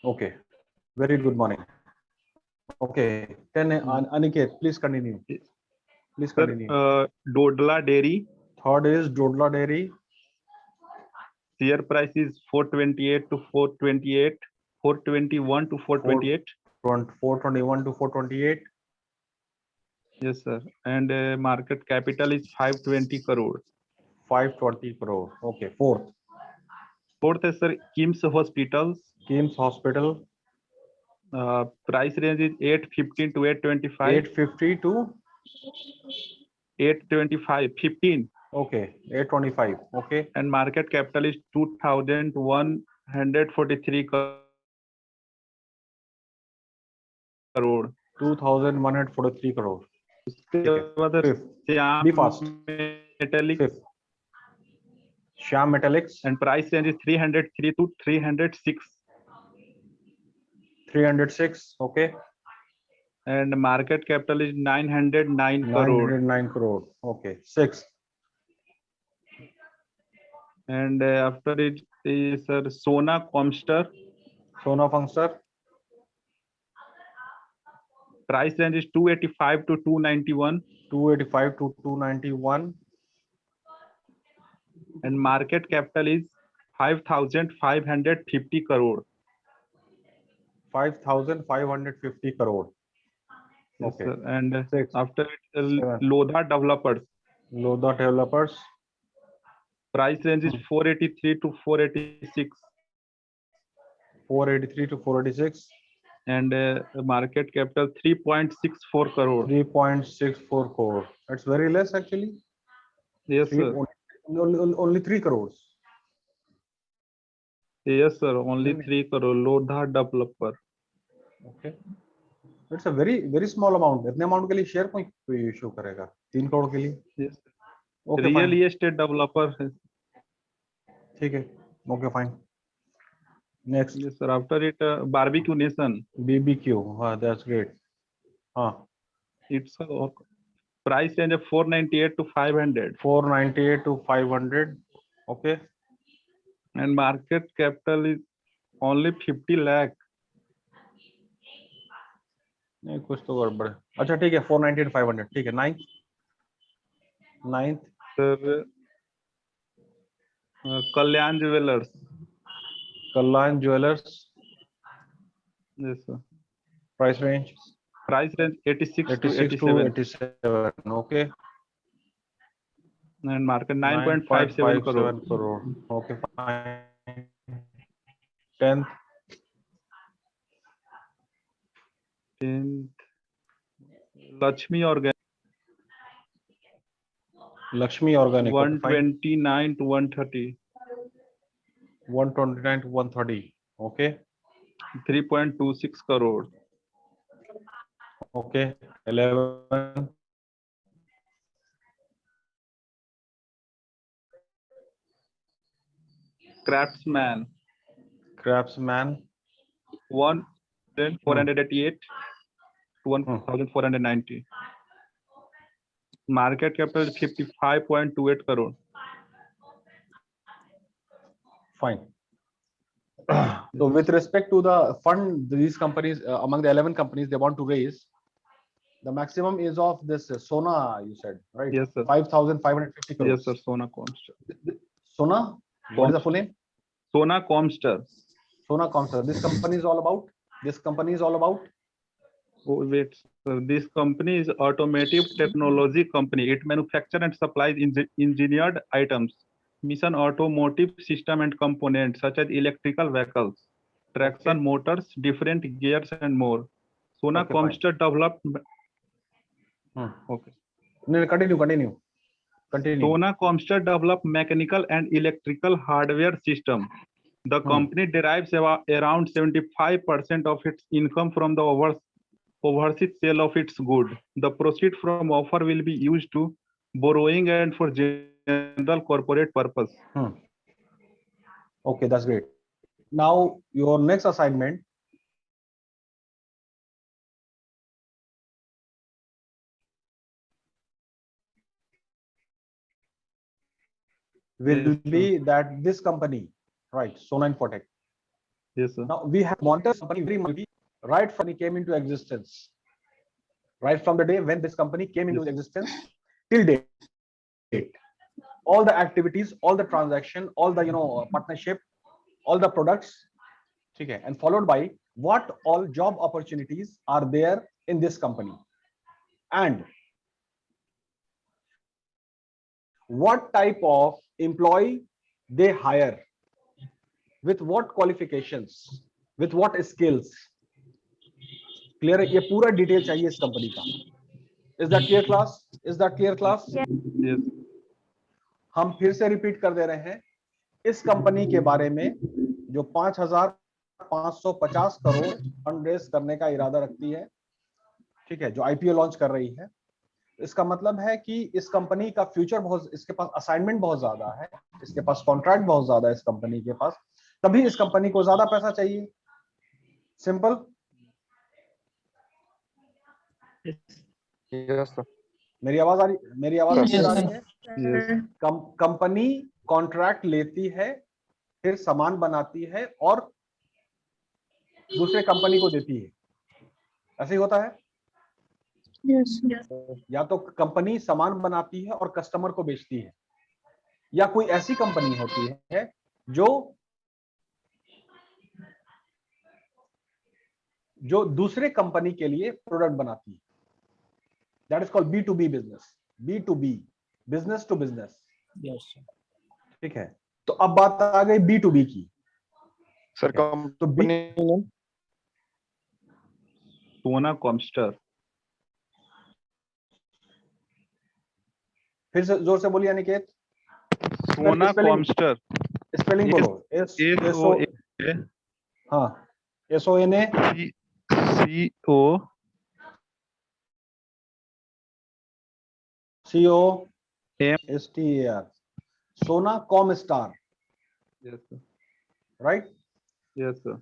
Okay. Very good morning. Okay. Then Aniket, please continue. Please continue. Sir, Dodla Dairy, Third is Dodla Dairy. share price is 428 to 428, 421 to 428. 421 to 428. Yes, sir. And market capital is 520 crore. 520 crore. Okay. Fourth, Fourth is, sir, Kims Hospitals. Kims Hospital. Price range is 815 to 825. 850 to 825, 15. okay. 825. Okay. And market capital is 2143 crore. 2143 crore. उसके बाद Fifth. Shyam Be fast. Metallic Fifth. Shyam Metallics. and price range is 303 to 306. 306. Okay. And market capital is 909 crore. 909 crore. Okay. Sixth. And after it is Sona Comstar. Sona Fungster. Price range is 285 to 291. 285 to 291. And market capital is 5,550 crore. 5,550 crore. Yes, Okay. sir. And Six. after it, Seven. Lodha Developers. Lodha Developers. Price range is 483 to 486. 483 to 486. And market capital 3.64 crore. 3.64 crore. It's very less actually. Yes, sir. Only 3 crores. Yes, sir. Only 3 crore. Lodha Developer. Okay. It's a very small amount. इतने amount के लिए share कोई issue करेगा 3 crore के लिए. Yes. Okay, Real fine. estate developer. ठीक है. Okay, fine. Next. Yes, sir. After it, Barbecue Nation. BBQ. That's great. It's price range of 498 to 500. 498 to 500. Okay. And market capital is only 50 lakh. नहीं कुछ तो गड़बड़ है. अच्छा ठीक है 498 500 ठीक है. Ninth. Sir, Kalyan Jewelers. Kalyan Jewelers. Yes, sir. Price range. Price range 86 to 86 to 87. 87. Okay. And market 9.57 crore. 9.57 crore. Okay, fine. 10th. 10th. Lakshmi Organic. Lakshmi Organic. 129 to 130. 129 to 130. Okay. 3.26 crore. Okay. 11. Craftsman. Craftsman. 1,488 to 1,490. Market capital is 55.28 crore. Fine. So with respect to the fund, these companies, among the 11 companies they want to raise, the maximum is of this Sona, you said, right? Yes, sir. 5,550 crores. Yes, sir. Sona Comstar. Sona? What is the full name? Sona Comstar. Sona Comstar. This company is all about? This company is all about? Oh, wait, sir. This company is automotive technology company. It manufactures and supplies engineered items, mission automotive system and components such as electrical vehicles, traction motors, different gears and more. Sona Okay, Comstar developed. Okay. No, continue. Sona Comstar developed mechanical and electrical hardware system. The company derives around 75% of its income from the overseas sale of its good. The proceeds from offer will be used to borrowing and for general corporate purpose. Okay, that's great. Now your next assignment will be that this company, right, Sona Infotech, Yes, sir. Now we have monitored company very much right from it came into existence, right from the day when this company came into Yes. existence till date. All the activities, all the transaction, all the partnership, all the products, okay, and followed by what all job opportunities are there in this company, and what type of employee they hire, with what qualifications, with what skills. Clear है? ये पूरा detail चाहिए इस company का. Is that clear class? Is that clear class? Yes. हम फिर से repeat कर दे रहे हैं. इस कंपनी के बारे में जो 5,550 करोड़ फंड रेज करने का इरादा रखती है, ठीक है, जो आईपीओ लॉन्च कर रही है, इसका मतलब है कि इस कंपनी का फ्यूचर बहुत, इसके पास असाइनमेंट बहुत ज्यादा है, इसके पास कॉन्ट्रैक्ट बहुत ज्यादा है इस कंपनी के पास, तभी इस कंपनी को ज्यादा पैसा चाहिए. सिंपल. Yes, sir. मेरी आवाज आ रही, मेरी आवाज क्लियर आ रही है? Yes. कंपनी कॉन्ट्रैक्ट लेती है, फिर सामान बनाती है और दूसरे कंपनी को देती है. ऐसे ही होता है. या तो कंपनी सामान बनाती है और कस्टमर को बेचती है, या कोई ऐसी कंपनी होती है जो दूसरे कंपनी के लिए प्रोडक्ट बनाती है. That is called B2B business. B2B, business to business. ठीक है. तो अब बात आ गई B2B की. Sir, तो company name? Sona Comstar. फिर से जोर से बोलिए Aniket. Sona spelling- Comstar. Spelling बोलो. SONA हाँ, SONA COMSTAR. सोना Comstar. Yes, sir. Right. Yes, sir.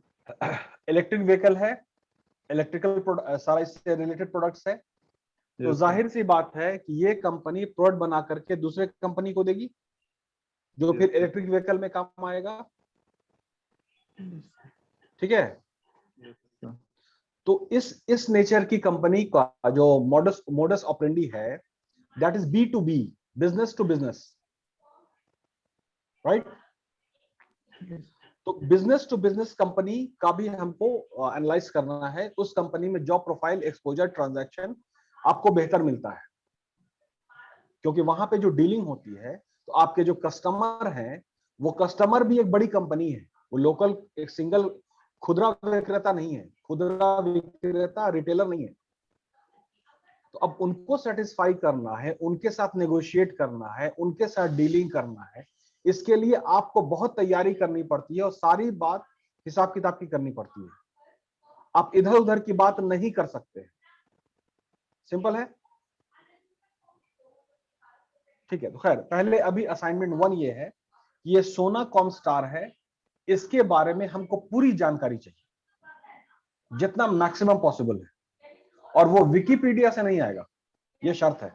Electric vehicle है, इलेक्ट्रिकल सारा इससे रिलेटेड प्रोडक्ट्स है. तो Yes, sir. जाहिर सी बात है कि ये कंपनी प्रोडक्ट बना करके दूसरे कंपनी को देगी, जो Yes, फिर sir. इलेक्ट्रिक व्हीकल में काम आएगा. ठीक है. Yes, sir. तो इस नेचर की कंपनी का जो मोडस ऑपरेंडी है, that is B2B, business to business. Right. तो बिजनेस टू बिजनेस कंपनी का भी हमको एनालाइज करना है. उस कंपनी में जॉब प्रोफाइल, एक्सपोजर, ट्रांजैक्शन आपको बेहतर मिलता है, क्योंकि वहां पे जो डीलिंग होती है, तो आपके जो कस्टमर हैं, वो कस्टमर भी एक बड़ी कंपनी है. वो लोकल एक सिंगल खुदरा विक्रेता नहीं है, खुदरा विक्रेता रिटेलर नहीं है. तो अब उनको सेटिस्फाई करना है, उनके साथ नेगोशिएट करना है, उनके साथ डीलिंग करना है. इसके लिए आपको बहुत तैयारी करनी पड़ती है और सारी बात हिसाब किताब की करनी पड़ती है. आप इधर उधर की बात नहीं कर सकते. सिंपल है. ठीक है. तो खैर, पहले अभी असाइनमेंट 1 ये है कि ये सोना कॉमस्टार है, इसके बारे में हमको पूरी जानकारी चाहिए, जितना मैक्सिमम पॉसिबल है. और वो विकिपीडिया से नहीं आएगा, ये शर्त है,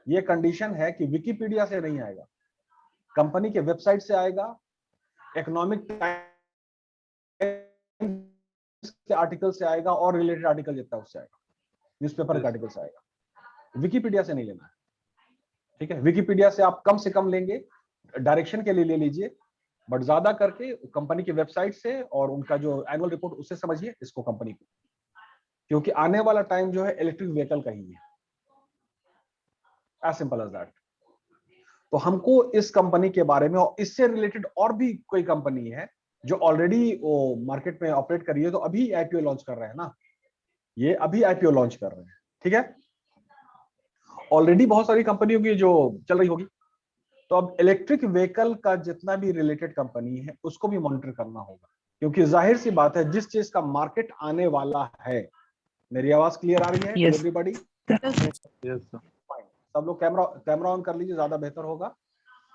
ये कंडीशन है कि विकिपीडिया से नहीं आएगा. कंपनी के वेबसाइट से आएगा, इकोनॉमिक के आर्टिकल से आएगा, और रिलेटेड आर्टिकल जितना उससे आएगा, न्यूज़पेपर के आर्टिकल से आएगा. विकिपीडिया से नहीं लेना है. ठीक है. विकिपीडिया से आप कम से कम लेंगे, डायरेक्शन के लिए ले लीजिए, बट ज्यादा करके कंपनी की वेबसाइट से और उनका जो एनुअल रिपोर्ट, उससे समझिए इसको, कंपनी को. क्योंकि आने वाला टाइम जो है इलेक्ट्रिक व्हीकल का ही है. As simple as that. तो हमको इस कंपनी के बारे में और इससे रिलेटेड और भी कोई कंपनी है जो ऑलरेडी वो मार्केट में ऑपरेट कर रही है, तो अभी आईपीओ लॉन्च कर रहे हैं ना, ये अभी आईपीओ लॉन्च कर रहे हैं. ठीक है. ऑलरेडी बहुत सारी कंपनियों की जो चल रही होगी. तो अब इलेक्ट्रिक व्हीकल का जितना भी रिलेटेड कंपनी है, उसको भी मॉनिटर करना होगा, क्योंकि जाहिर सी बात है, जिस चीज का मार्केट आने वाला है. मेरी आवाज क्लियर आ रही है एवरीबॉडी? Yes, sir. सब लोग कैमरा ऑन कर लीजिए, ज्यादा बेहतर होगा.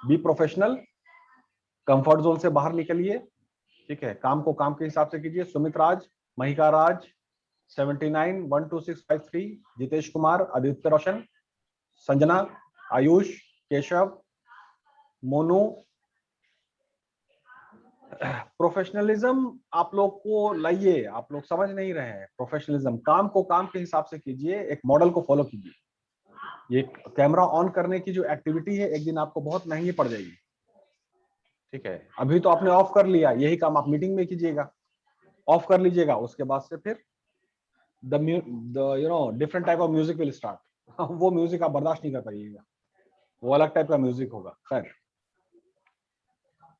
बी प्रोफेशनल, कंफर्ट जोन से बाहर निकलिए. ठीक है. काम को काम के हिसाब से कीजिए. सुमित राज, महिका राज, 791265 जितेश कुमार, आदित्य रोशन, संजना, आयुष, केशव, मोनू, प्रोफेशनलिज्म आप लोग को लाइए, आप लोग समझ नहीं रहे हैं। प्रोफेशनलिज्म, काम को काम के हिसाब से कीजिए, एक मॉडल को फॉलो कीजिए। ये कैमरा ऑन करने की जो एक्टिविटी है एक दिन आपको बहुत महंगी पड़ जाएगी, ठीक है। अभी तो आपने ऑफ कर लिया, यही काम आप मीटिंग में कीजिएगा, ऑफ कर लीजिएगा, उसके बाद से फिर the different type of music will start. वो म्यूजिक आप बर्दाश्त नहीं कर पाइएगा, वो अलग टाइप का म्यूजिक होगा। खैर,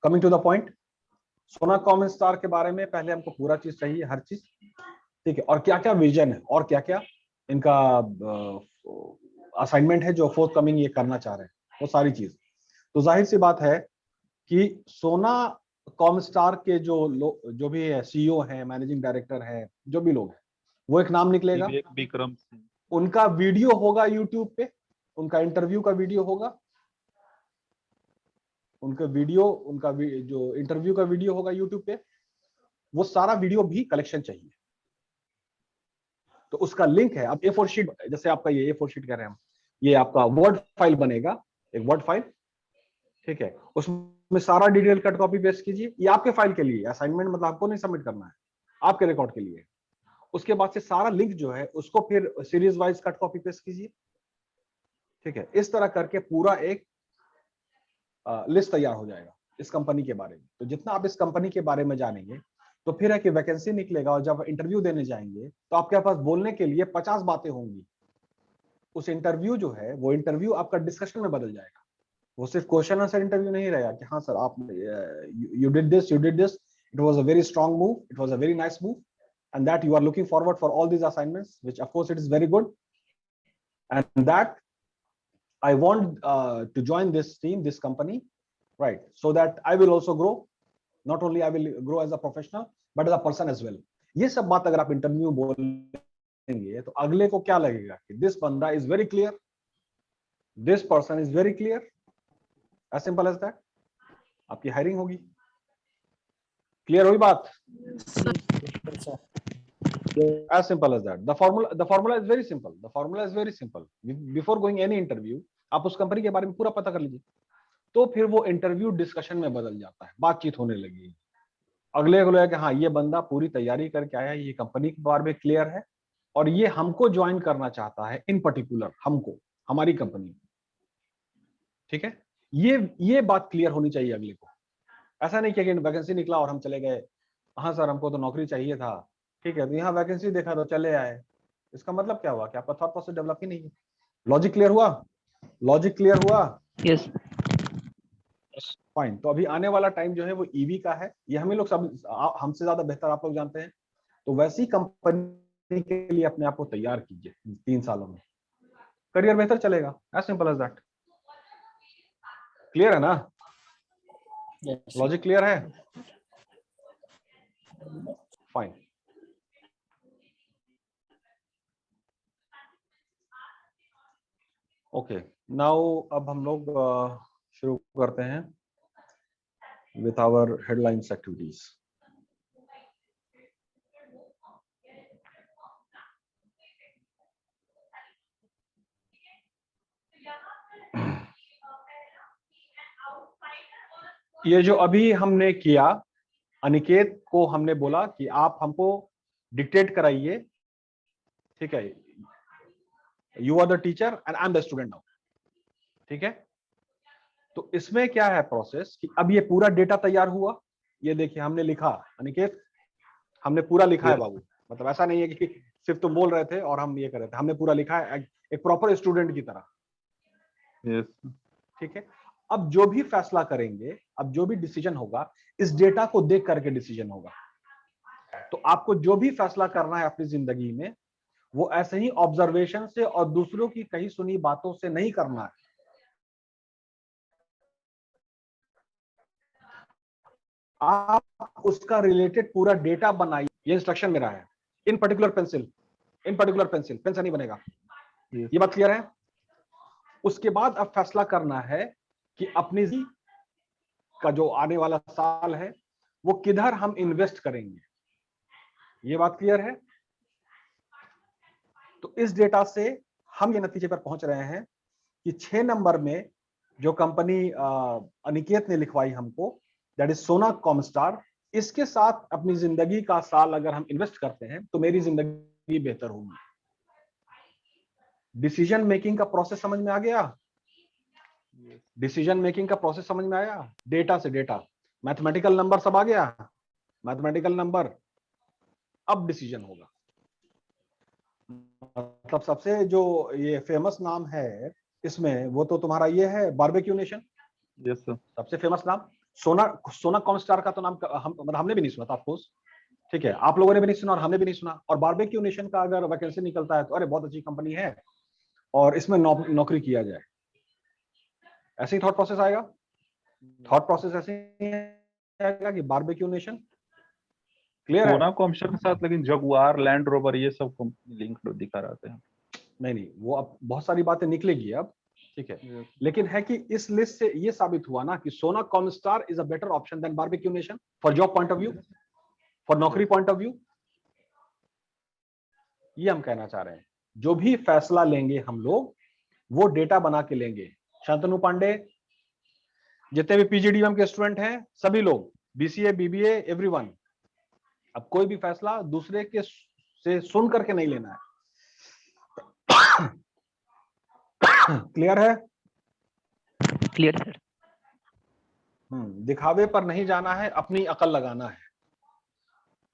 कमिंग टू द पॉइंट, सोना कॉमस्टार के बारे में पहले हमको पूरा चीज चाहिए, हर चीज, ठीक है। और क्या क्या विजन है और क्या क्या इनका असाइनमेंट है जो फोर्थ कमिंग ये करना चाह रहे हैं, वो सारी चीज। तो जाहिर सी बात है कि सोना कॉमस्टार के जो भी है, सीईओ है, मैनेजिंग डायरेक्टर है, जो भी लोग हैं, वो एक नाम निकलेगा, विक्रम सिंह। उनका वीडियो होगा यूट्यूब पे, उनका इंटरव्यू का वीडियो होगा, जो इंटरव्यू का वीडियो होगा यूट्यूब पे, वो सारा वीडियो भी कलेक्शन चाहिए। तो उसका लिंक है, अब A4 शीट, जैसे आपका ये A4 शीट कह रहे हैं हम, ये आपका वर्ड फाइल बनेगा, एक वर्ड फाइल, ठीक है। उसमें सारा डिटेल कट कॉपी पेस्ट कीजिए, ये आपके फाइल के लिए असाइनमेंट, मतलब आपको नहीं सबमिट करना है, आपके रिकॉर्ड के लिए। उसके बाद से सारा लिंक जो है उसको फिर series wise cut copy paste कीजिए, ठीक है। इस तरह करके पूरा एक लिस्ट तैयार हो जाएगा इस कंपनी के बारे में। तो जितना आप इस कंपनी के बारे में जानेंगे, तो फिर है कि वैकेंसी निकलेगा और जब इंटरव्यू देने जाएंगे तो आपके पास बोलने के लिए 50 बातें होंगी। उस इंटरव्यू जो है, वो इंटरव्यू आपका डिस्कशन में बदल जाएगा। वो सिर्फ क्वेश्चन आंसर इंटरव्यू नहीं रहेगा कि हाँ सर आप you did this, it was a very strong move, it was a very nice move, and that you are looking forward for all these assignments, which of course it is very good, and that I want to join this team, this company, right, so that I will also grow, not only I will grow as a professional but as a person as well. ये सब बात अगर आप interview बोलेंगे तो अगले को क्या लगेगा कि दिस बंदा is very clear, this person is very clear, as simple as that. आपकी हायरिंग होगी। क्लियर हुई बात? As simple as that. The formula is very simple. The formula is very simple. Before going any interview, आप उस company के बारे में पूरा पता कर लीजिए, तो फिर वो इंटरव्यू डिस्कशन में बदल जाता है, बातचीत होने लगी। अगले को लगा कि हाँ ये बंदा पूरी तैयारी करके आया, ये कंपनी के बारे में क्लियर है और ये हमको ज्वाइन करना चाहता है, इन पर्टिकुलर हमको, हमारी कंपनी, ठीक है। ये बात क्लियर होनी चाहिए अगले को। ऐसा नहीं कि वैकेंसी निकला और हम चले गए, हाँ सर हमको तो नौकरी चाहिए था, ठीक है, तो यहाँ वैकेंसी देखा तो चले आए। इसका मतलब क्या हुआ कि आपका थॉट प्रोसेस डेवलप ही नहीं है। लॉजिक क्लियर हुआ? लॉजिक क्लियर हुआ? Yes fine. तो अभी आने वाला टाइम जो है वो ईवी का है, ये हमें लोग सब, हमसे ज्यादा बेहतर आप लोग जानते हैं। तो वैसी कंपनी के लिए अपने आप को तैयार कीजिए, 3 सालों में करियर बेहतर चलेगा। As simple as that. Clear है ना? लॉजिक क्लियर है? फाइन। ओके, नाउ अब हम लोग शुरू करते हैं with our headlines activities. ये जो अभी हमने किया, अनिकेत को हमने बोला कि आप हमको डिक्टेट कराइए, ठीक है, you are the teacher and I am the student now, ठीक है। तो इसमें क्या है प्रोसेस कि अब ये पूरा डेटा तैयार हुआ, ये देखिए हमने लिखा, अनिकेत हमने पूरा लिखा है बाबू, मतलब ऐसा नहीं है कि सिर्फ तुम बोल रहे थे और हम ये कर रहे थे, हमने पूरा लिखा है एक प्रॉपर स्टूडेंट की तरह, ठीक है। अब जो भी फैसला करेंगे, अब जो भी डिसीजन होगा, इस डेटा को देख करके डिसीजन होगा। तो आपको जो भी फैसला करना है अपनी जिंदगी में, वो ऐसे ही ऑब्जर्वेशन से और दूसरों की कही सुनी बातों से नहीं करना है। आप उसका रिलेटेड पूरा डेटा बनाइए। ये इंस्ट्रक्शन मेरा है। इन पर्टिकुलर पेंसिल पेन से नहीं बनेगा। ये बात क्लियर है? उसके बाद अब फैसला करना है कि अपनी का जो आने वाला साल है वो किधर हम इन्वेस्ट करेंगे। ये बात क्लियर है? तो इस डेटा से हम ये नतीजे पर पहुंच रहे हैं कि 6 नंबर में जो कंपनी अनिकेत ने लिखवाई हमको, दैट इज सोना कॉमस्टार। इसके साथ अपनी जिंदगी का साल अगर हम इन्वेस्ट करते हैं तो मेरी जिंदगी बेहतर होगी। डिसीजन मेकिंग का प्रोसेस समझ में आ गया? डिसीजन मेकिंग का प्रोसेस समझ में आया? डेटा से डेटा, मैथमेटिकल नंबर सब आ गया, मैथमेटिकल नंबर, अब डिसीजन होगा। मतलब सबसे जो ये फेमस नाम है इसमें वो तो तुम्हारा ये है बारबेक्यू नेशन। Yes sir. सबसे फेमस नाम सोना कॉमस्टार का तो नाम मतलब हमने भी नहीं सुना था ऑफकोर्स, ठीक है, आप लोगों ने भी नहीं सुना और हमने भी नहीं सुना। और बारबेक्यू नेशन का अगर वैकेंसी निकलता है तो अरे बहुत अच्छी कंपनी है और इसमें नौकरी किया जाए, ऐसे ही थॉट प्रोसेस आएगा। थॉट प्रोसेस ऐसे ही आएगा कि बारबेक्यू नेशन, क्लियर है? सोना कॉमस्टार के साथ लेकिन जगुआर, लैंड रोवर ये सब लिंक दिखा रहे थे। नहीं, वो अब बहुत सारी बातें निकलेगी अब, ठीक है, लेकिन है कि इस लिस्ट से ये साबित हुआ ना कि Sona Comstar is a better option than Barbeque Nation for job point of view, for नौकरी पॉइंट ऑफ व्यू। ये हम कहना चाह रहे हैं। जो भी फैसला लेंगे हम लोग वो डेटा बना के लेंगे। शांतनु पांडे, जितने भी पीजीडीएम के स्टूडेंट हैं सभी लोग, बीसीए बीबीए एवरीवन, अब कोई भी फैसला दूसरे के से सुन करके नहीं लेना है। क्लियर है? Clear sir. दिखावे पर नहीं जाना है, अपनी अकल लगाना है।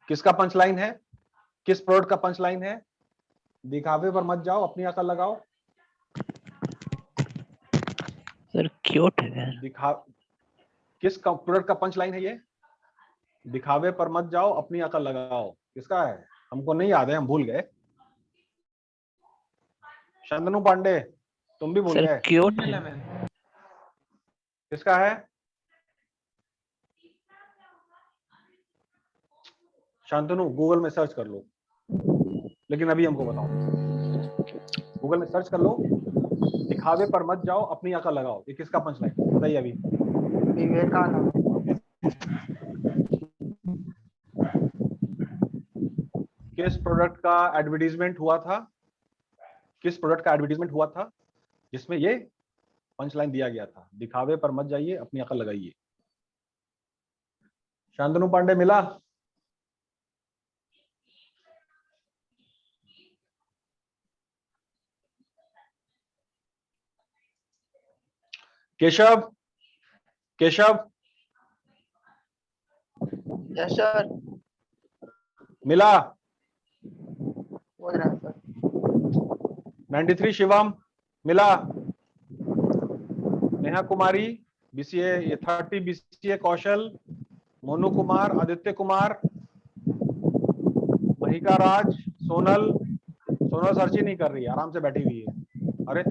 किसका पंच लाइन है? किस प्रोडक्ट का पंच लाइन है? दिखावे पर मत जाओ, अपनी अकल लगाओ। सर क्यूट है सर। किस प्रोडक्ट का पंच लाइन है ये? दिखावे पर मत जाओ, अपनी अकल लगाओ। किसका है? हमको नहीं याद है, हम भूल गए। शांतनु पांडे, तुम भी भूल सर गए। क्यूट है। किसका है? शांतनु गूगल में सर्च कर लो, लेकिन अभी हमको बताओ। गूगल में सर्च कर लो, दिखावे पर मत जाओ, अपनी अकल लगाओ। ये किसका पंच लाइन बताइए अभी? विवेकानंद। किस प्रोडक्ट का एडवर्टीजमेंट हुआ था? किस प्रोडक्ट का एडवर्टीजमेंट हुआ था जिसमें ये पंच लाइन दिया गया था? दिखावे पर मत जाइए, अपनी अकल लगाइए। शांतनु पांडे मिला? Keshav, Keshav yes sir. मिला? बोल रहा सर। 93 शिवम मिला? नेहा कुमारी बीसीए, ये 30 बीसीए कौशल, मोनू कुमार, आदित्य कुमार, महिका राज, सोनल सर्च ही नहीं कर रही है, आराम से बैठी हुई है। अरे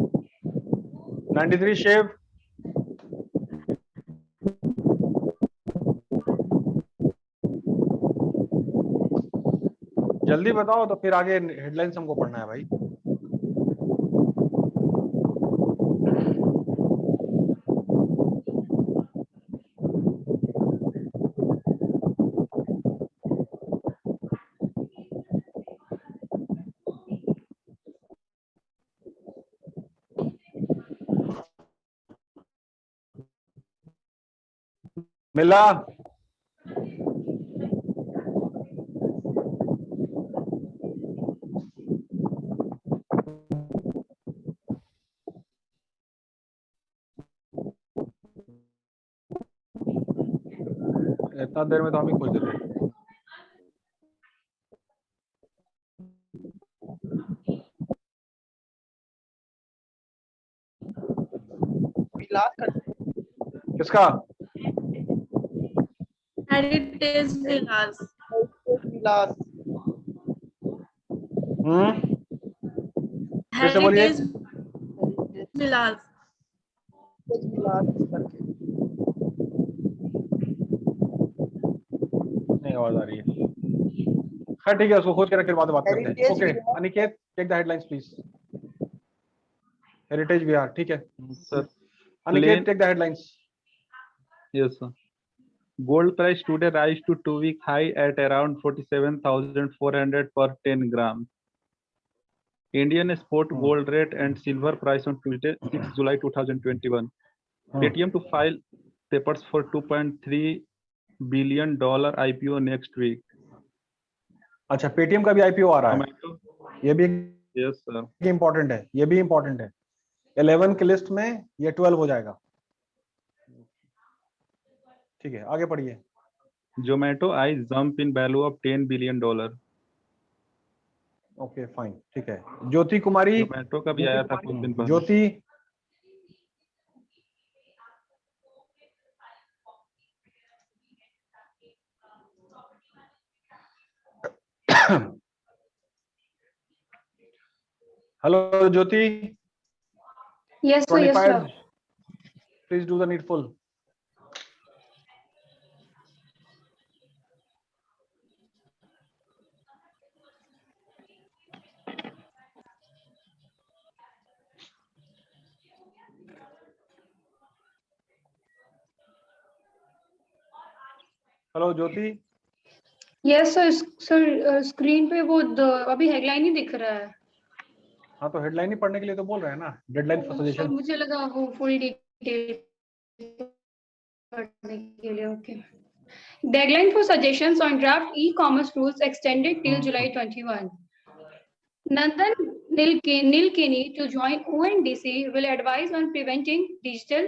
93 शिव, जल्दी बताओ तो फिर आगे हेडलाइंस हमको पढ़ना है भाई। मिला? इतना देर में तो हम ही खोज देते हैं। किसका? हेरिटेज विलास। फिर से बोलिए। हेरिटेज विलास। नहीं आवाज आ रही है। खैर ठीक है, उसको खोज के रख, फिर बाद में बात करते हैं। Okay Aniket, take the headlines please. Heritage Vihar, ठीक है sir. Aniket, take the headlines. Yes, sir. Gold price today rise to 2-week high at around 47,400 per 10 grams. Indian spot gold rate and silver price on Tuesday, 6 July 2021. ATM to file papers for 2.3 billion IPO next week. अच्छा, Paytm का भी IPO आ रहा है, Zomato, ये भी yes sir. Important है, ये भी इम्पोर्टेंट है। 11 की लिस्ट में ये 12 हो जाएगा। ठीक है, आगे पढ़िए। Zomato eyes jump in value of $10 billion. Okay fine, ठीक है। ज्योति कुमारी, Zomato का भी आया था कुछ दिन पहले। Jyoti hello Jyoti. Yes, sir. Yes, 25, sir. please do the needful. Hello Jyoti. Yes, sir. Sir, screen पे वो अभी हेडलाइन ही दिख रहा है। हाँ तो हेडलाइन ही पढ़ने के लिए तो बोल रहे हैं ना, डेडलाइन फॉर सर सजेशन। मुझे लगा वो फुल डिटेल पढ़ने के लिए। Okay. Deadline for suggestions on draft e-commerce rules extended till July 21. Nandan Nilekani to join ONDC will advise on preventing digital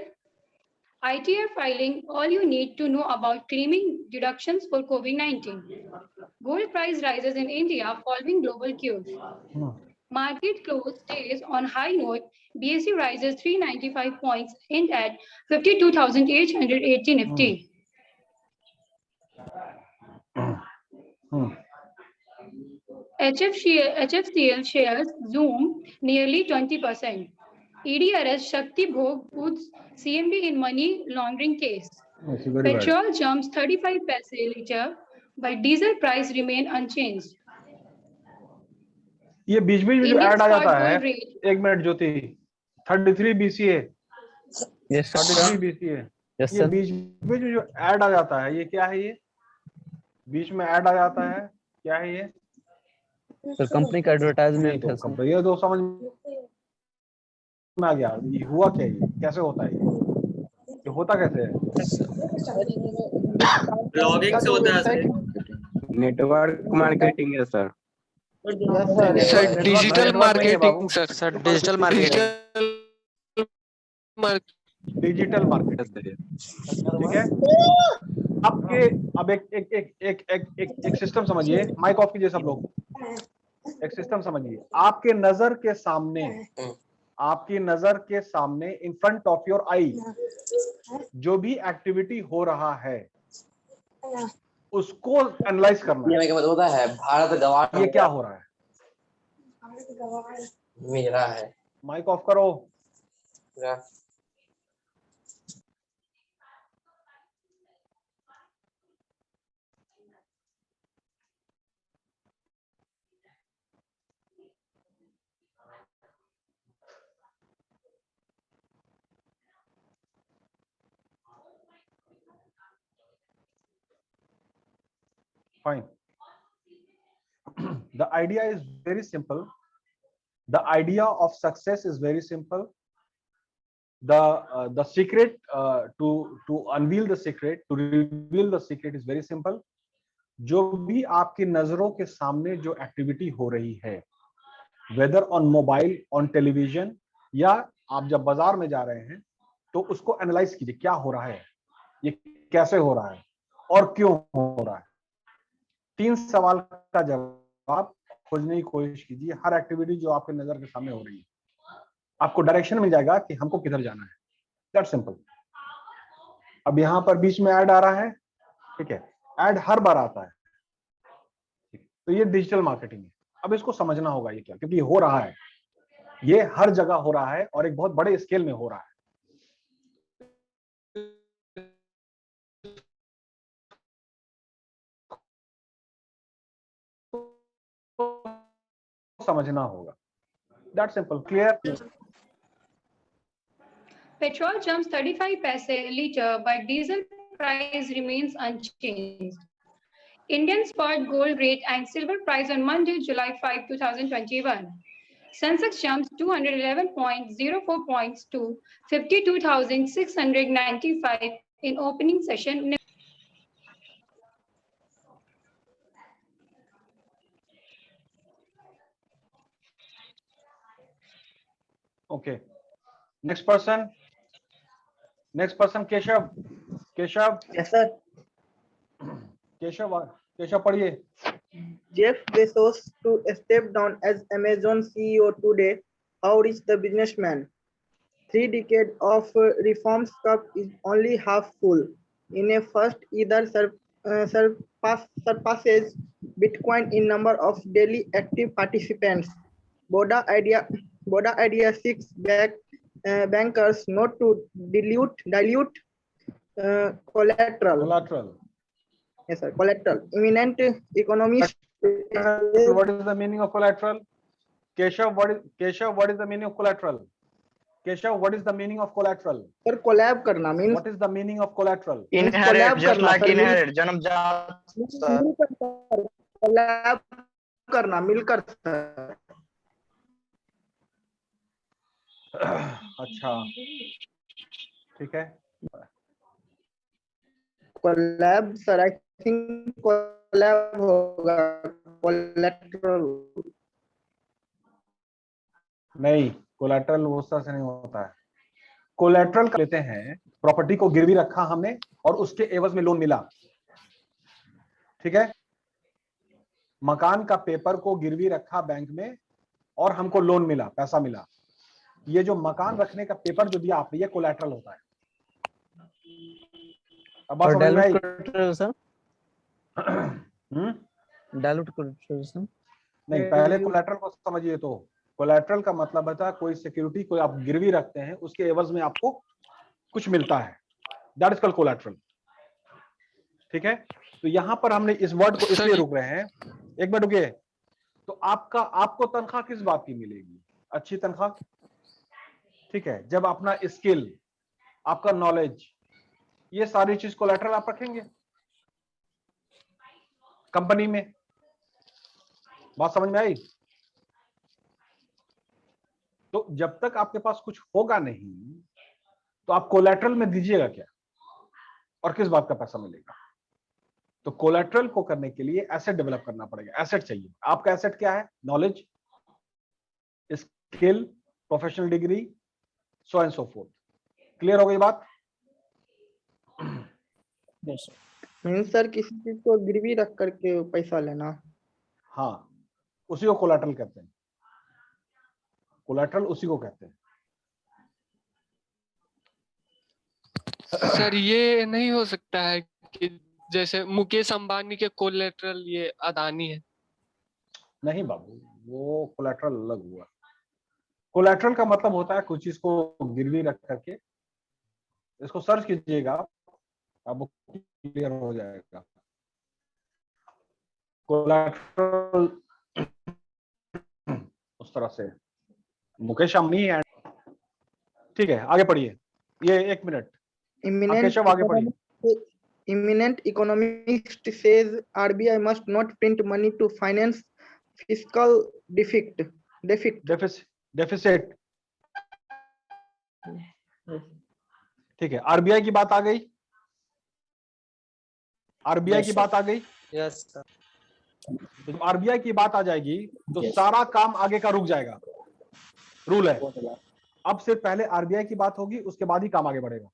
ITR filing, all you need to know about claiming deductions for COVID-19. Gold price rises in India following global cues. Market close stays on high note. BSE rises 395 points, end at 52,880 Nifty. HFCL shares zoom nearly 20%. ED arrests Shakti Bhog puts CMD in money laundering case. Petrol jumps 35 paise liter, but diesel price remain unchanged. ये बीच बीच में जो add आ जाता है, एक minute ज्योति, 33 BCA, Yes, sir. 33 BCA, Yes, ये sir. बीच में जो add आ जाता है, ये क्या है? ये बीच में ऐड आ जाता है, क्या है ये? सर कंपनी का एडवर्टाइजमेंट है सर। ये तो समझ में आ गया, ये हुआ क्या? ये कैसे होता है? ये होता कैसे है? ब्लॉगिंग से होता है सर। नेटवर्क मार्केटिंग है sir. Sir digital marketing sir digital marketing. Digital marketing, ठीक है। अब एक सिस्टम समझिए, माइक ऑफ कीजिए सब लोग। एक सिस्टम समझिए, आपकी नजर के सामने इन फ्रंट ऑफ योर आई जो भी एक्टिविटी हो रहा है उसको एनालाइज करना है। भारत गवाह ये क्या हो रहा है? मेरा है। माइक ऑफ करो। Fine. The idea is very simple. The idea of success is very simple. The secret to unveil the secret, to reveal the secret is very simple. जो भी आपकी नजरों के सामने जो एक्टिविटी हो रही है, weather on mobile, on television, या आप जब बाजार में जा रहे हैं, तो उसको एनालाइज कीजिए, क्या हो रहा है, ये कैसे हो रहा है और क्यों हो रहा है। 3 सवाल का जवाब खोजने की कोशिश कीजिए। हर एक्टिविटी जो आपके नजर के सामने हो रही है, आपको डायरेक्शन मिल जाएगा कि हमको किधर जाना है। That's simple. अब यहाँ पर बीच में ऐड आ रहा है, ठीक है, ऐड हर बार आता है, तो ये डिजिटल मार्केटिंग है। अब इसको समझना होगा ये क्या, क्योंकि ये हो रहा है, ये हर जगह हो रहा है और एक बहुत बड़े स्केल में हो रहा है। समझना होगा। That's simple. Clear? Petrol jumps 35 paise a liter, but diesel price remains unchanged. Indian spot gold rate and silver price on Monday, July 5, 2021. Sensex jumps 211.04 points to 52,695 in opening session. Okay. Next person. Keshav. Yes, sir. Keshav पढ़िए. Jeff Bezos to step down as Amazon CEO today. How rich the businessman? 3 decades of reforms cup is only half full. In a first, either surpasses Bitcoin in number of daily active participants. Boda idea seeks bankers not to dilute collateral. Yes, sir. Collateral. Eminent economist. What is the meaning of collateral? Keshav, what is the meaning of collateral? Keshav, what is the meaning of collateral? Sir, collab करना means What is the meaning of collateral? inherit, just like inherit, जन्मजात. collab करना मिलकर. अच्छा, ठीक है. Collab, sir, I think collab होगा. Collateral. नहीं, collateral वो से नहीं होता है. कोलैटरल लेते हैं, प्रॉपर्टी को गिरवी रखा हमने और उसके एवज में लोन मिला. ठीक है, मकान का पेपर को गिरवी रखा बैंक में और हमको लोन मिला, पैसा मिला. ये जो मकान रखने का पेपर जो दिया आपने, ये कोलैटरल होता है. अब बात समझ में आई? डायलूट कोलैटरल नहीं, पहले कोलैटरल को समझिए. तो कोलैटरल का मतलब है कोई सिक्योरिटी कोई आप गिरवी रखते हैं, उसके एवज में आपको कुछ मिलता है. That is called collateral. ठीक है, तो यहां पर हमने इस वर्ड को इसलिए रुक रहे हैं. एक मिनट रुकिए. तो आपको तनख्वाह किस बात की मिलेगी? अच्छी तनख्वाह. ठीक है, जब अपना स्किल, आपका नॉलेज, ये सारी चीज कोलैटरल आप रखेंगे कंपनी में. बात समझ में आई? तो जब तक आपके पास कुछ होगा नहीं, तो आप कोलैटरल में दीजिएगा क्या और किस बात का पैसा मिलेगा? तो कोलैटरल को करने के लिए एसेट डेवलप करना पड़ेगा. एसेट चाहिए. आपका एसेट क्या है? Knowledge, skill, professional degree, so and so fourth. Clear हो गई बात? मींस सर किसी चीज को गिरवी रख करके पैसा लेना. हाँ, उसी को कोलैटरल कहते हैं. कोलैटरल उसी को कहते हैं. सर ये नहीं हो सकता है कि जैसे मुकेश अंबानी के कोलैटरल ये अदानी है? नहीं बाबू, वो कोलैटरल अलग हुआ. कोलैटरल का मतलब होता है कुछ चीज को गिरवी रख करके. इसको सर्च कीजिएगा, आपको क्लियर हो जाएगा. कोलैटरल उस तरह से मुकेश अंबानी है. ठीक है, आगे पढ़िए. ये 1 मिनट. आगे पढ़िए. Eminent economist says RBI must not print money to finance fiscal deficit. ठीक है, आरबीआई की बात आ गई. आरबीआई की बात आ गई. Yes sir. तो जब आरबीआई की बात आ जाएगी तो सारा काम आगे का रुक जाएगा. रूल है. अब सिर्फ पहले आरबीआई की बात होगी, उसके बाद ही काम आगे बढ़ेगा.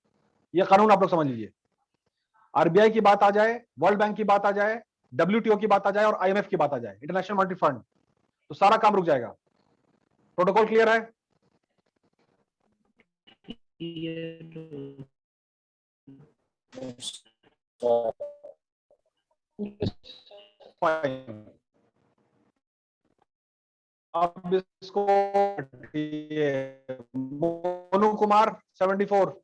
ये कानून आप लोग समझ लीजिए. आरबीआई की बात आ जाए, वर्ल्ड बैंक की बात आ जाए, डब्ल्यूटीओ की बात आ जाए और आईएमएफ की बात आ जाए, इंटरनेशनल मॉनेटरी फंड, तो सारा काम रुक जाएगा. प्रोटोकॉल क्लियर है? अब इसको Monu Kumar 74.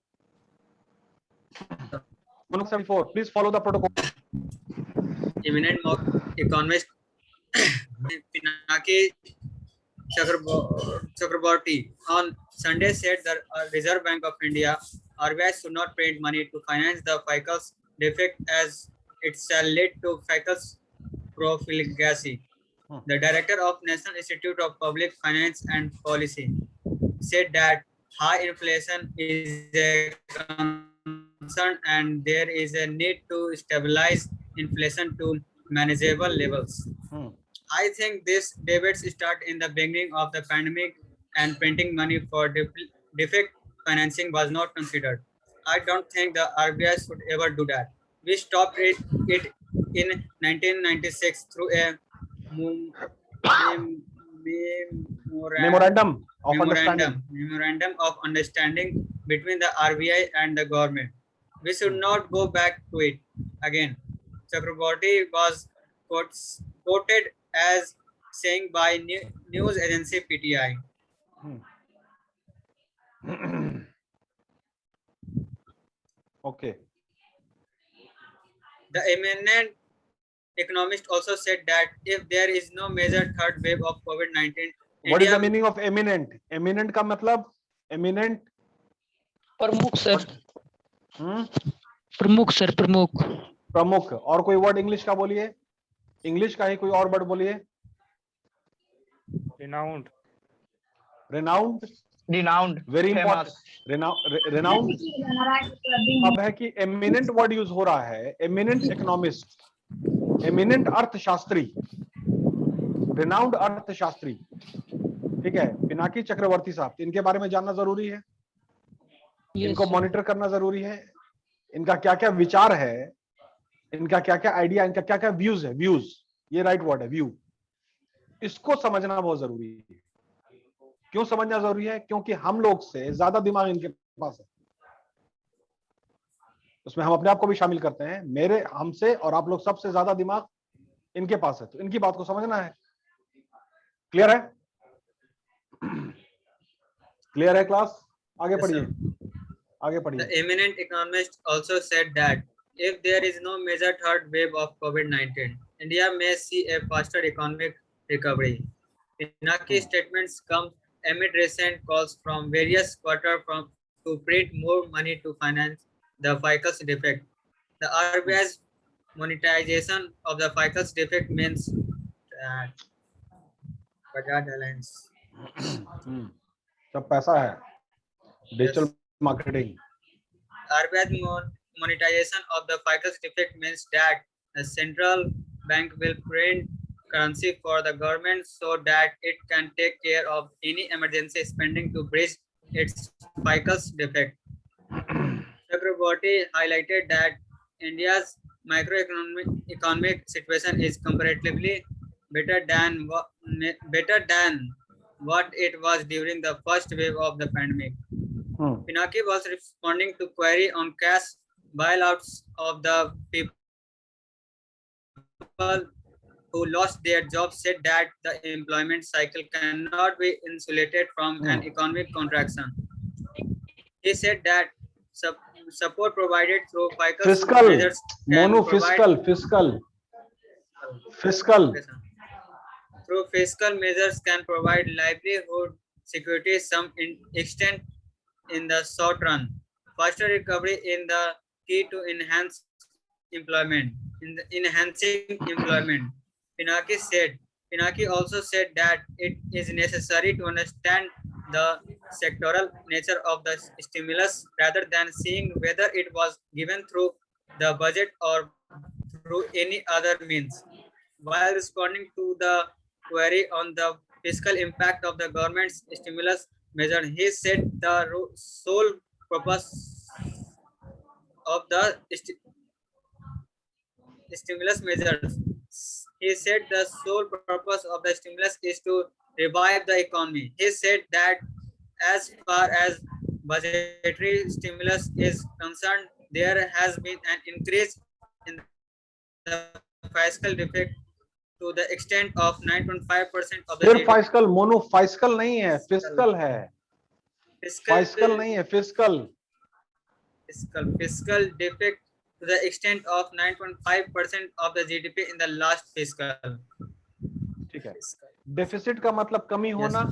Please follow the protocol. Eminent economist Pinaki Chakraborty on Sunday said the Reserve Bank of India RBI should not print money to finance the FICA's defect as it shall lead to FICA's profligacy. The director of National Institute of Public Finance and Policy said that high inflation is a concern and there is a need to stabilize inflation to manageable levels. I think this debate started in the beginning of the pandemic and printing money for defect financing was not considered. I don't think the RBI should ever do that. We stopped it in 1996 through a memorandum of understanding between the RBI and the government. We should not go back to it again. Chakraborty was quoted as saying by news agency PTI. Okay. The eminent economist also said that if there is no major third wave of COVID-19, what is the meaning of eminent? Eminent का मतलब eminent प्रमुख sir. प्रमुख sir, प्रमुख। प्रमुख। और कोई word English का बोलिए, इंग्लिश का ही कोई और वर्ड बोलिए। renowned, renowned, renowned, very important, renowned। अब है कि eminent वर्ड यूज हो रहा है, eminent economist, eminent अर्थशास्त्री, renowned अर्थशास्त्री, ठीक है। पिनाकी चक्रवर्ती साहब, इनके बारे में जानना जरूरी है, इनको मॉनिटर करना जरूरी है, इनका क्या क्या विचार है, इनका क्या क्या आइडिया, इनका क्या क्या व्यूज है। व्यूज, ये राइट वर्ड है, व्यू। इसको समझना बहुत जरूरी है। क्यों समझना जरूरी है? क्योंकि हम लोग से ज्यादा दिमाग इनके पास है। उसमें हम अपने आप को भी शामिल करते हैं। मेरे, हमसे और आप लोग सबसे ज्यादा दिमाग इनके पास है, तो इनकी बात को समझना है। क्लियर है? क्लियर है क्लास? आगे पढ़िए, आगे पढ़िए। The eminent economist also said that if there is no major third wave of COVID-19, India may see a faster economic recovery. Pinaki statements come amid recent calls from various quarters to print more money to finance the FICAS defect. The RBI's monetization of the FICAS defect means that Bajaj Alliance सब पैसा है, digital marketing. RBI's monetization of the FICAS defect means that the central bank will print currency for the government so that it can take care of any emergency spending to bridge its FICAS defect. Chakraborty highlighted that India's macroeconomic situation is comparatively better than what it was during the first wave of the pandemic. Pinaki was responding to query on cash bailouts of the people who lost their jobs, said that the employment cycle cannot be insulated from an economic contraction. He said that support provided through fiscal measures through fiscal measures can provide livelihood security some extent in the short run. Faster recovery in the key to enhancing employment. Pinaki also said that it is necessary to understand the sectoral nature of the stimulus rather than seeing whether it was given through the budget or through any other means. While responding to the query on the fiscal impact of the government's stimulus measure, he said the sole purpose of the stimulus measures. He said the sole purpose of the stimulus is to revive the economy. He said that as far as budgetary stimulus is concerned, there has been an increase in the fiscal defect to the extent of 9.5% of the फिर fiscal, mono fiscal नहीं है, fiscal है। fiscal नहीं है, fiscal defect to the extent of 9.5% of the GDP in the last fiscal. ठीक है। Deficit का मतलब कमी होना,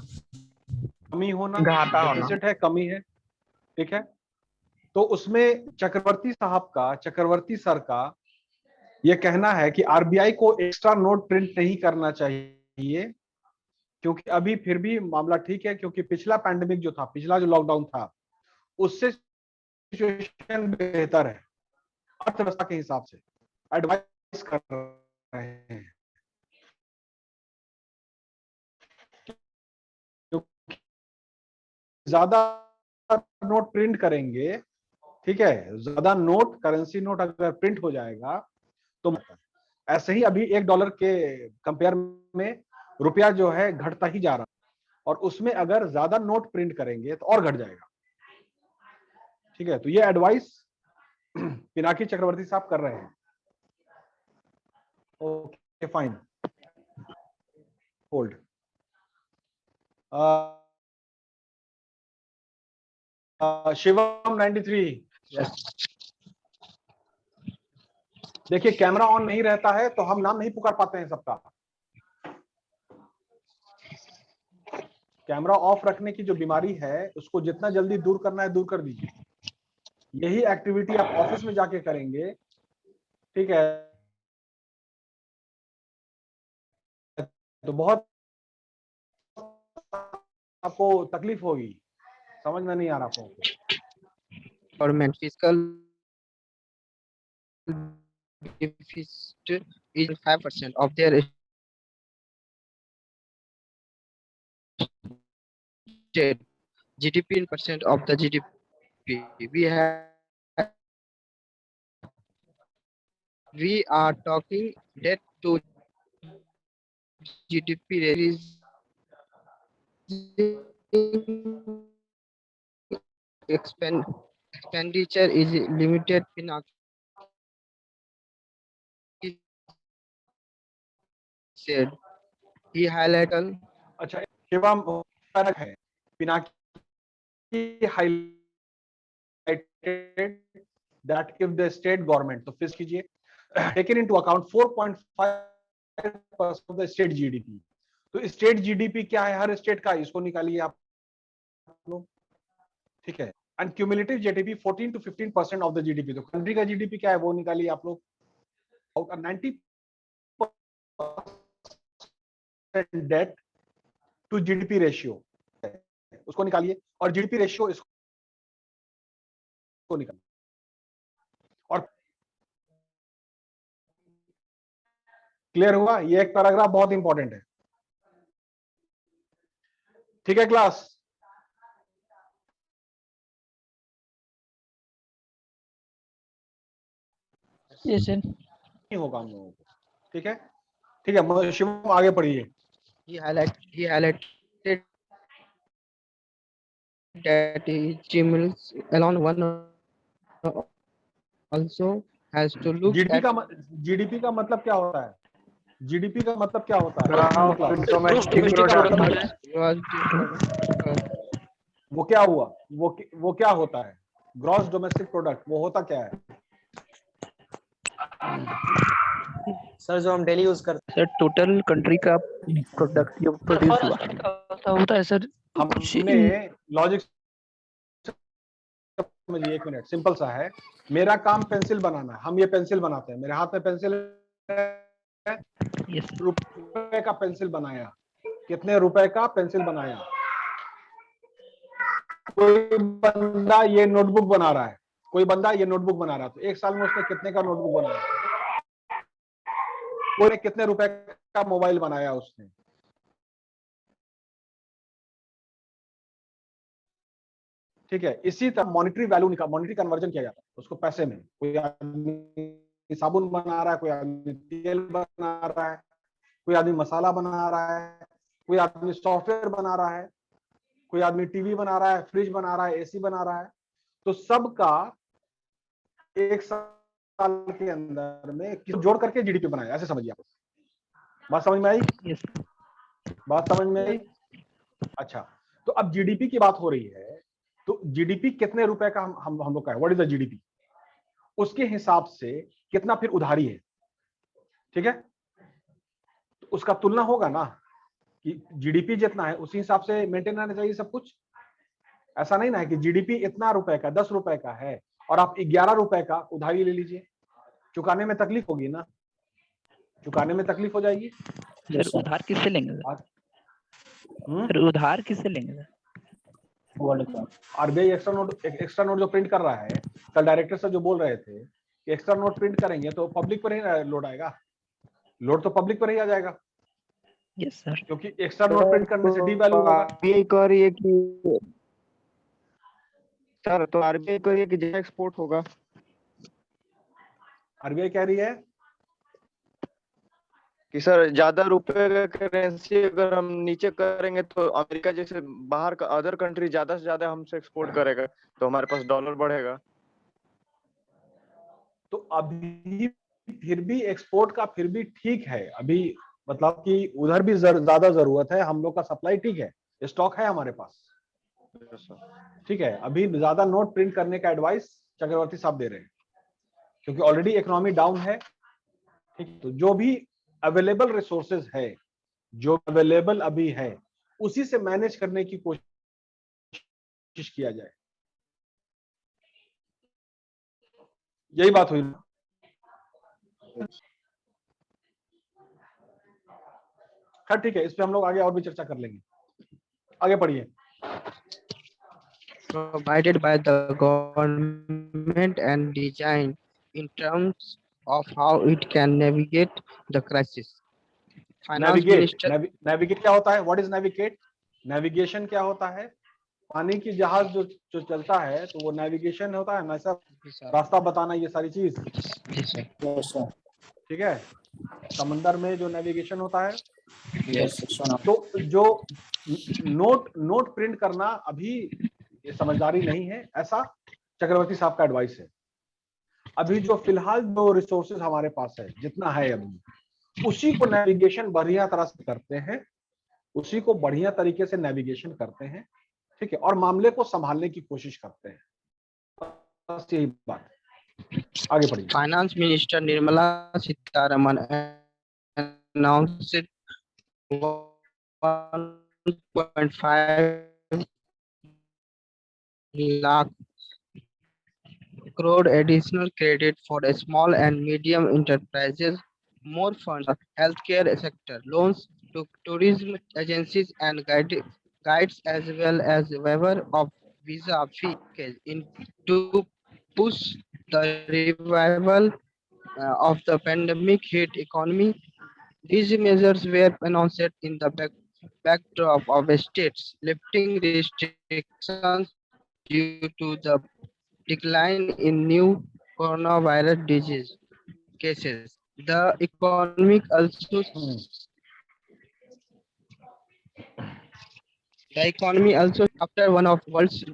कमी होना, घाटा होना। डेफिसिट है, कमी है, ठीक है। तो उसमें चक्रवर्ती साहब का, चक्रवर्ती सर का ये कहना है कि आरबीआई को एक्स्ट्रा नोट प्रिंट नहीं करना चाहिए, क्योंकि अभी फिर भी मामला ठीक है, क्योंकि पिछला पैंडेमिक जो था, पिछला जो लॉकडाउन था, उससे सिचुएशन बेहतर है अर्थव्यवस्था के हिसाब से। एडवाइस कर रहे हैं ज्यादा नोट प्रिंट करेंगे, ठीक है, ज्यादा नोट, करेंसी नोट अगर प्रिंट हो जाएगा तो ऐसे ही अभी $1 के कंपेयर में रुपया जो है घटता ही जा रहा है, और उसमें अगर ज्यादा नोट प्रिंट करेंगे तो और घट जाएगा। ठीक है, तो ये एडवाइस पिनाकी चक्रवर्ती साहब कर रहे हैं। Okay fine, hold. शिवम 93। देखिए कैमरा ऑन नहीं रहता है तो हम नाम नहीं पुकार पाते हैं सबका। कैमरा ऑफ रखने की जो बीमारी है उसको जितना जल्दी दूर करना है दूर कर दीजिए। यही एक्टिविटी आप ऑफिस में जाके करेंगे, ठीक है, तो बहुत आपको तकलीफ होगी। समझ में नहीं आ रहा आपको। Government fiscal deficit is 5% of their state GDP in percent of the GDP. We are talking debt to GDP is expenditure is limited. Pinaki said. He highlighted. अच्छा, शिवम है, Pinaki highlighted that if the state government, तो फिर कीजिए, taken into account 4.5% of the state GDP। तो state GDP क्या है हर state का, इसको निकालिए आप लोग, ठीक है। And cumulative GDP 14 to 15% of the GDP, तो कंट्री का जीडीपी क्या है वो निकालिए आप लोग। 90% डेट टू जीडीपी रेशियो, उसको निकालिए, और जीडीपी रेशियो इसको निकालिए। और क्लियर हुआ? ये एक पैराग्राफ बहुत इंपॉर्टेंट है, ठीक है क्लास। Yes sir. नहीं होगा हम लोगों को, ठीक है, ठीक है। शिवम आगे पढ़िए। He highlighted that stimulus alone one also has to look GDP का मतलब क्या होता है? जीडीपी का मतलब क्या होता है? वो क्या हुआ? वो क्या होता है? ग्रॉस डोमेस्टिक प्रोडक्ट, वो होता क्या है? सर जो हम डेली यूज करते सर टोटल कंट्री का प्रोडक्ट जो प्रोड्यूस हुआ होता है सर। हमने लॉजिक समझिए, एक मिनट, सिंपल सा है। मेरा काम पेंसिल बनाना है, हम ये पेंसिल बनाते हैं, मेरे हाथ में पेंसिल है, रुपए का पेंसिल बनाया, कितने रुपए का पेंसिल बनाया। कोई बंदा ये नोटबुक बना रहा है, कोई बंदा ये नोटबुक बना रहा है, तो एक साल में उसने कितने का नोटबुक बनाया? कोई कितने रुपए का मोबाइल बनाया उसने? ठीक है, इसी तरह मॉनेटरी वैल्यू मॉनेटरी कन्वर्जन किया जाता है, उसको पैसे में। कोई आदमी साबुन बना रहा है, कोई आदमी तेल बना रहा है, कोई आदमी मसाला बना रहा है, कोई आदमी सॉफ्टवेयर बना रहा है, कोई आदमी टीवी बना रहा है, फ्रिज बना रहा है, एसी बना रहा है। तो सबका एक साल के अंदर में जोड़ करके जीडीपी बनाया, ऐसे समझिए आप। बात समझ में आई? बात समझ में आई? अच्छा, तो अब जीडीपी की बात हो रही है, तो जीडीपी कितने रुपए का हम लोग का है, व्हाट इज द जीडीपी, उसके हिसाब से कितना फिर उधारी है, ठीक है। तो उसका तुलना होगा ना कि जीडीपी जितना है उसी हिसाब से मेंटेन रहना चाहिए सब कुछ। ऐसा नहीं ना है कि जीडीपी इतना रुपए का, 10 रुपए का है और आप 11 रुपए का उधारी ले लीजिए, चुकाने में तकलीफ होगी ना, चुकाने में तकलीफ हो जाएगी। सर उधार किससे लेंगे सर? उधार किससे लेंगे? आरबीआई एक्स्ट्रा नोट जो प्रिंट कर रहा है, कल डायरेक्टर सर जो बोल रहे थे कि एक्स्ट्रा नोट प्रिंट करेंगे तो पब्लिक पर ही लोड आएगा, लोड तो पब्लिक पर ही आ जाएगा। यस सर, क्योंकि एक्स्ट्रा नोट प्रिंट करने से डी वैल्यू होगा। एक और ये कि सर तो आरबीआई को ये कि ज्यादा एक्सपोर्ट होगा। आरबीआई कह रही है कि सर ज्यादा रुपए का करेंसी अगर हम नीचे करेंगे तो अमेरिका जैसे बाहर का अदर कंट्री ज्यादा से ज्यादा हमसे एक्सपोर्ट करेगा तो हमारे पास डॉलर बढ़ेगा। तो अभी फिर भी एक्सपोर्ट का फिर भी ठीक है, अभी मतलब कि उधर भी ज्यादा जरूरत है, हम लोग का सप्लाई ठीक है, स्टॉक है हमारे पास, ठीक है। अभी ज्यादा नोट प्रिंट करने का एडवाइस चक्रवर्ती साहब दे रहे हैं क्योंकि ऑलरेडी इकोनॉमी डाउन है, ठीक। तो जो भी अवेलेबल रिसोर्सेज है, जो अवेलेबल अभी है, उसी से मैनेज करने की कोशिश किया जाए, यही बात हुई। खैर ठीक है, इस पे हम लोग आगे और भी चर्चा कर लेंगे। आगे पढ़िए। Provided by the government and designed in terms of how it can navigate the crisis. Finance Minister. Navigate क्या होता है? What is navigate? नेविगेशन क्या होता है? पानी की जहाज जो चलता है तो वो नेविगेशन होता है ना सर, रास्ता बताना, ये सारी चीज, ठीक है। समंदर में जो नेविगेशन होता है, तो जो नोट प्रिंट करना अभी ये समझदारी नहीं है, ऐसा चक्रवर्ती साहब का एडवाइस है। अभी जो फिलहाल जो रिसोर्सेज हमारे पास है, जितना है अभी, उसी को नेविगेशन बढ़िया तरह से करते हैं, उसी को बढ़िया तरीके से नेविगेशन करते हैं, ठीक है, और मामले को संभालने की कोशिश करते हैं, बस यही बात। आगे बढ़िए। Finance Minister Nirmala Sitharaman announced 1.5 lakh crore additional credit for small and medium enterprises, more funds for healthcare sector, loans to tourism agencies and guides as well as waiver of visa fee in to push the revival of the pandemic hit economy. These measures were announced in the backdrop of states lifting restrictions due to the decline in new coronavirus disease cases. The economic also after one of world's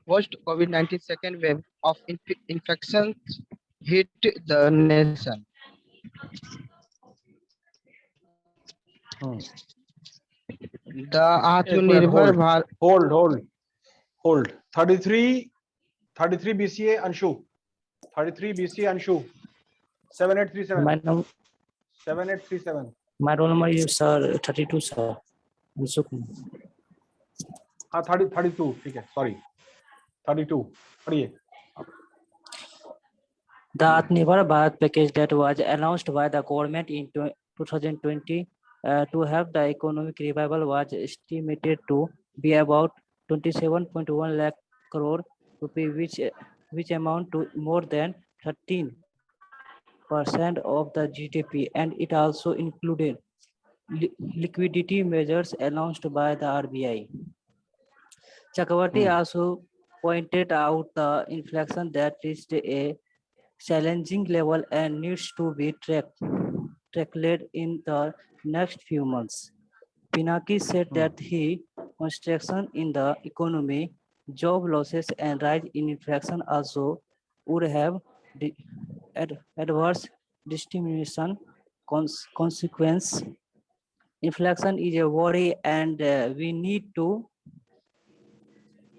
worst COVID-19 second wave of infections hit the nation. The Atmanirbhar Bharat. Hold. 33 BCA Anshu. 33 BCA Anshu. 7837. 7837. My roll number is sir 32 sir. Anshu. हाँ 32 ठीक है, sorry 32 पढ़िए। The Atmanirbhar Bharat package that was announced by the government in 2020 to help the economic revival was estimated to be about 27.1 lakh crore rupees, which amount to more than 13% of the GDP, and it also included liquidity measures announced by the RBI. Chakravarti also pointed out the inflation that reached a challenging level and needs to be tackled in the next few months. Pinaki said that the contraction in the economy, job losses, and rise in inflation also would have adverse discrimination consequence. Inflation is a worry, and we need to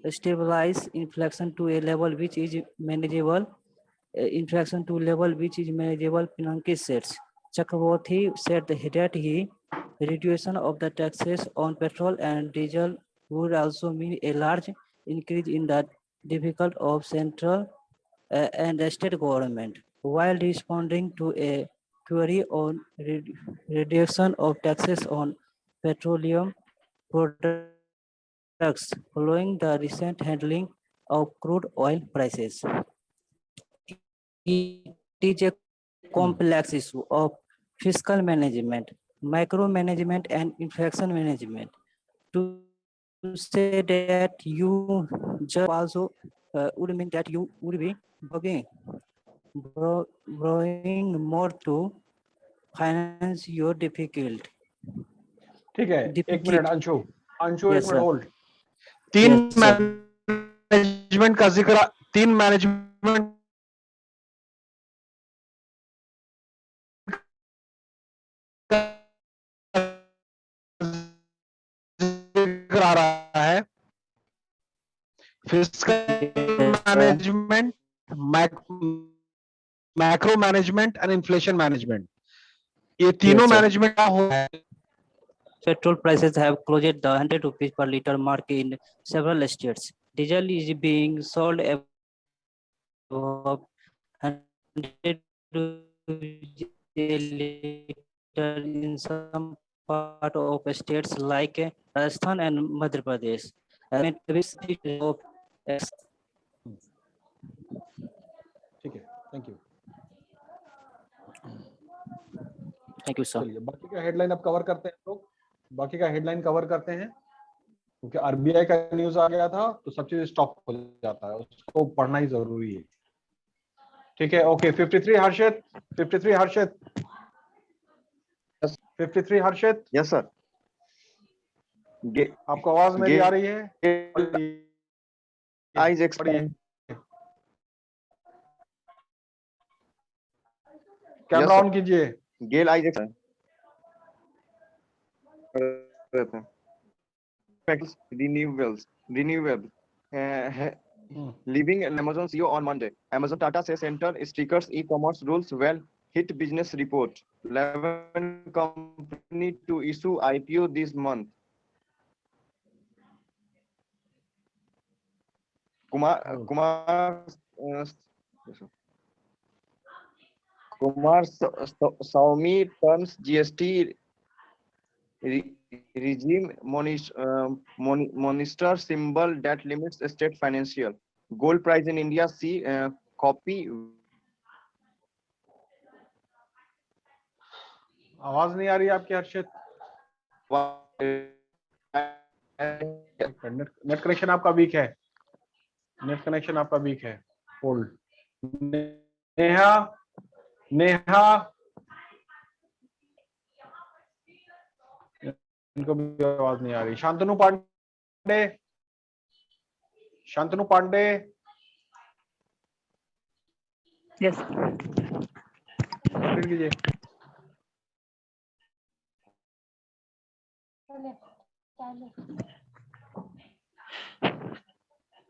stabilize inflation to a level which is manageable. Pinaki says. Chakraborty said that he reduction of the taxes on petrol and diesel would also mean a large increase in the difficult of central and state government. While responding to a query on reduction of taxes on petroleum products following the recent handling of crude oil prices. It is a complex issue of fiscal management, micromanagement, and inflation management. To say that you just also would mean that you would be borrowing more to finance your difficult. ठीक है, एक minute Anshu, एक Yes, minute sir. Hold. तीन Yes, sir. Management का जिक्र, तीन management जिक्र आ रहा है, fiscal management, macro management and inflation management. ये तीनों Yes, sir. मैनेजमेंट क्या हो है? Petrol prices have closed the 100 rupees per liter mark in several states. Diesel is being sold above 100 rupees a liter in some part of states like Rajasthan and Madhya Pradesh. ठीक है, thank you. Thank you, sir. चलिए बाकी का headline अब cover करते हैं लोग, बाकी का हेडलाइन कवर करते हैं, क्योंकि आरबीआई का न्यूज आ गया था तो सब चीज स्टॉप हो जाता है, उसको पढ़ना ही जरूरी है। ठीक है, okay. 53 Harshit, 53 Harshit, 53 Harshit. Yes sir. आपको आवाज मेरी आ रही है? आइज एक्सपेंड, कैमरा ऑन कीजिए। गेल eyes renewables. Leaving Amazon CEO on Monday. Amazon Tata says enter stickers e-commerce rules well hit business report. 11 company to issue IPO this month. Kumar Swamy turns GST regime monster symbol that limits state financial. Gold price in India see copy. आवाज नहीं आ रही आपकी हर्षित? Net connection आपका week है, net connection आपका week है। Hold. Neha, Neha, इनको भी आवाज नहीं आ रही। शांतनु पांडे, शांतनु पांडे। यस, कंप्लीट कीजिए।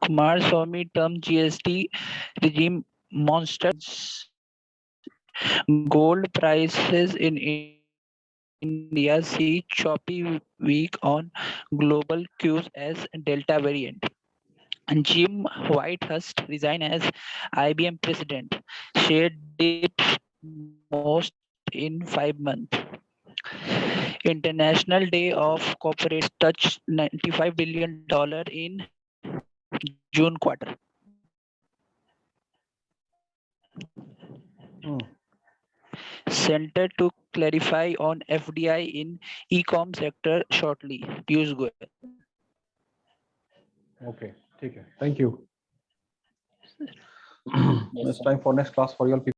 Kumar Swamy term GST regime monsters. Gold prices in India see choppy week on global cues as Delta variant. And Jim Whitehurst resigned as IBM president. Share dips most in 5 months. International Day of Corporates touched $95 billion in June quarter. Center to clarify on FDI in e-com sector shortly. Piyush Goyal. Okay, ठीक है, thank you. It's time for next class for you all people.